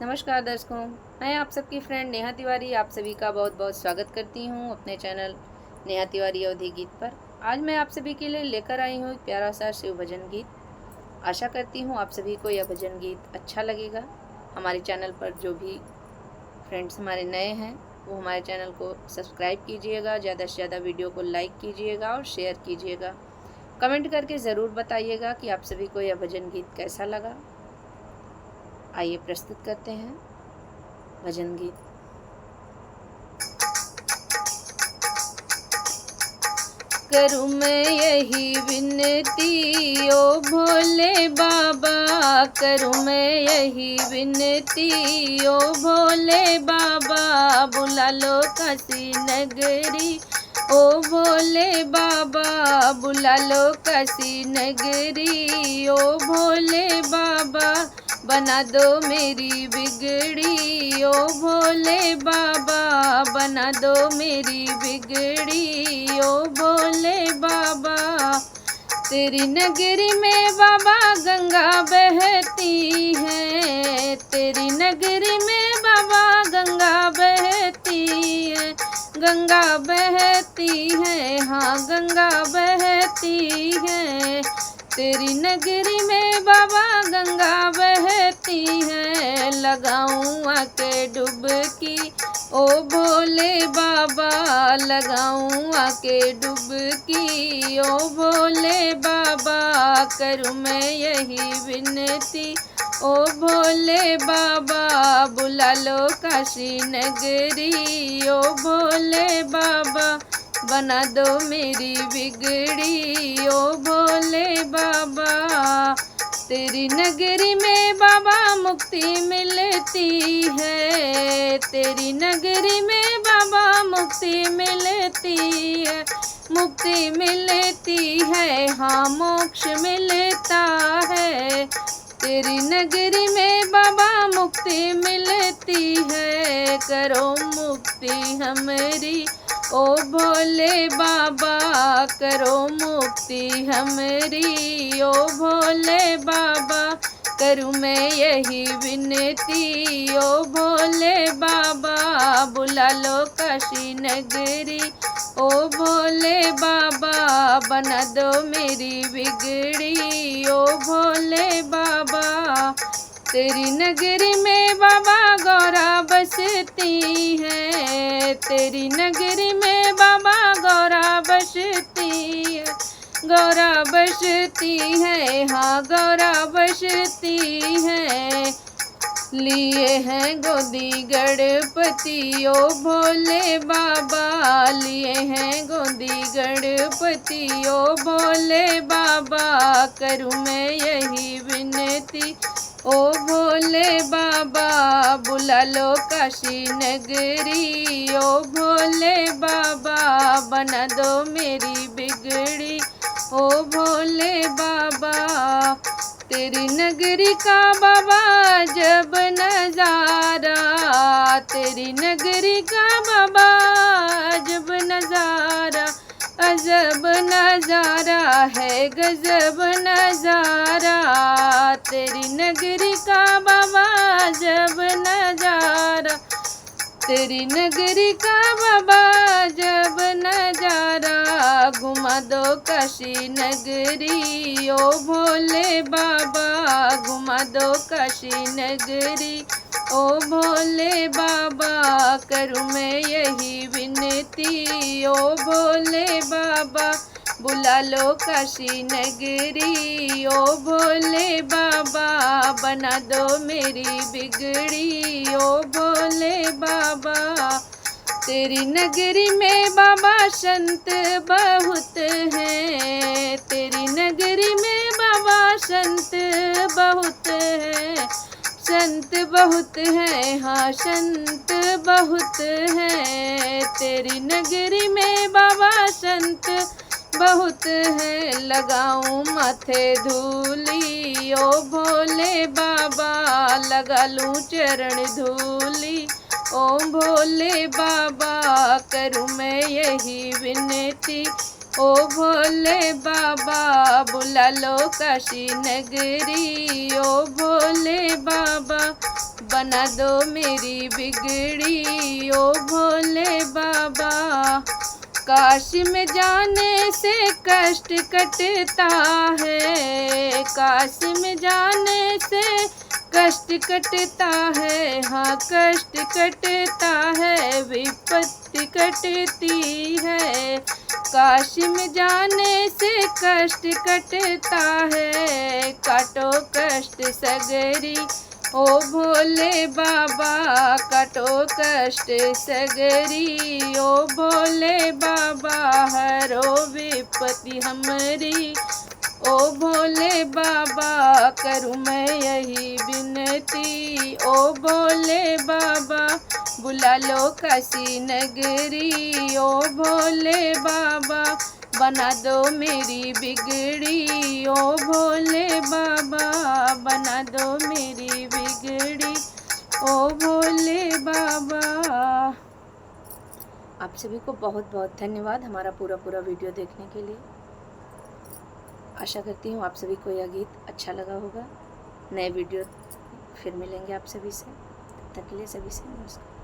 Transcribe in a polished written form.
नमस्कार दर्शकों, मैं आप सबकी फ्रेंड नेहा तिवारी आप सभी का बहुत बहुत स्वागत करती हूँ अपने चैनल नेहा तिवारी अवधी गीत पर। आज मैं आप सभी के लिए लेकर आई हूँ एक प्यारा सा शिव भजन गीत। आशा करती हूँ आप सभी को यह भजन गीत अच्छा लगेगा। हमारे चैनल पर जो भी फ्रेंड्स हमारे नए हैं वो हमारे चैनल को सब्सक्राइब कीजिएगा, ज़्यादा से ज़्यादा वीडियो को लाइक कीजिएगा और शेयर कीजिएगा। कमेंट करके ज़रूर बताइएगा कि आप सभी को यह भजन गीत कैसा लगा। आइए प्रस्तुत करते हैं भजन गीत। करूँ मैं यही विनती ओ भोले बाबा, करूँ मैं यही विनती ओ भोले बाबा, बुला लो काशी नगरी ओ भोले बाबा, बुला लो काशी नगरी ओ भोले बाबा, बना दो मेरी बिगड़ी ओ भोले बाबा, बना दो मेरी बिगड़ी ओ भोले बाबा। तेरी नगरी में बाबा गंगा बहती है, तेरी नगरी में बाबा गंगा बहती है, गंगा बहती है, हाँ गंगा बहती है। तेरी नगरी में बाबा गंगा बहती है, लगाऊं आके डुबकी ओ भोले बाबा, लगाऊं आके डुबकी ओ भोले बाबा, करूँ मैं यही विनती ओ भोले बाबा, बुला लो काशी नगरी ओ भोले बाबा, बना दो मेरी बिगड़ी ओ भोले बाबा। तेरी नगरी में बाबा मुक्ति मिलती है, तेरी नगरी में बाबा मुक्ति मिलती है, मुक्ति मिलती है, हाँ मोक्ष मिलता है। तेरी नगरी में बाबा मुक्ति मिलती है, करो मुक्ति हमारी ओ भोले बाबा, करो मुक्ति हमारी ओ भोले बाबा, करूँ मैं यही विनती ओ भोले बाबा, बुला लो काशी नगरी ओ भोले बाबा, बना दो मेरी बिगड़ी ओ भोले बाबा। तेरी नगरी में बाबा गौरा बसती है, तेरी नगरी में बाबा गौरा बसती है, गौरा बसती है, हाँ गौरा बसती है। लिए हैं गोदी गणपति ओ भोले बाबा, लिए हैं गोदी गणपति ओ भोले बाबा, करूँ मैं यही विनती ओ भोले बाबा, बुला लो काशी नगरी ओ भोले बाबा, बना दो मेरी बिगड़ी ओ भोले बाबा। तेरी नगरी का बाबा जब नजारा, तेरी नगरी का बाबा जब नजारा, अजब नजारा है गजब नजारा। तेरी नगरी का बाबा जब नजारा, तेरी नगरी का बाबा जब नजारा, घुमा दो काशी नगरी ओ भोले बाबा, घुमा दो काशी नगरी ओ भोले बाबा, करूँ मैं यही विनती ओ भोले बाबा, बुला लो काशी नगरी ओ भोले बाबा, बना दो मेरी बिगड़ी ओ भोले बाबा। तेरी नगरी में बाबा संत बहुत हैं, तेरी नगरी में बाबा संत बहुत हैं, संत बहुत हैं, हाँ संत बहुत हैं। तेरी नगरी में बाबा संत बहुत है, लगाऊं माथे धूली ओ भोले बाबा, लगा लूं चरण धूली ओ भोले बाबा, करूँ मैं यही विनती ओ भोले बाबा, बुला लो काशी नगरी ओ भोले बाबा, बना दो मेरी बिगड़ी ओ भोले बाबा। काशी में जाने से कष्ट कटता है, काशी में जाने से कष्ट कटता है, हाँ कष्ट कटता है, विपत्ति कटती है। काशी में जाने से कष्ट कटता है, काटो कष्ट सगरी ओ भोले बाबा, काटो कष्ट सगरी ओ भोले बाबा। हरो विपत्ति हमारी ओ भोले बाबा, करूँ मैं यही विनती ओ भोले बाबा। बुला लो काशी नगरी ओ भोले बाबा, बना दो मेरी बिगड़ी ओ भोले बाबा, बना दो मेरी बिगड़ी ओ भोले बाबा। आप सभी को बहुत बहुत धन्यवाद हमारा पूरा वीडियो देखने के लिए। आशा करती हूँ आप सभी को यह गीत अच्छा लगा होगा। नए वीडियो फिर मिलेंगे आप सभी से, तब तक के लिए सभी से नमस्कार।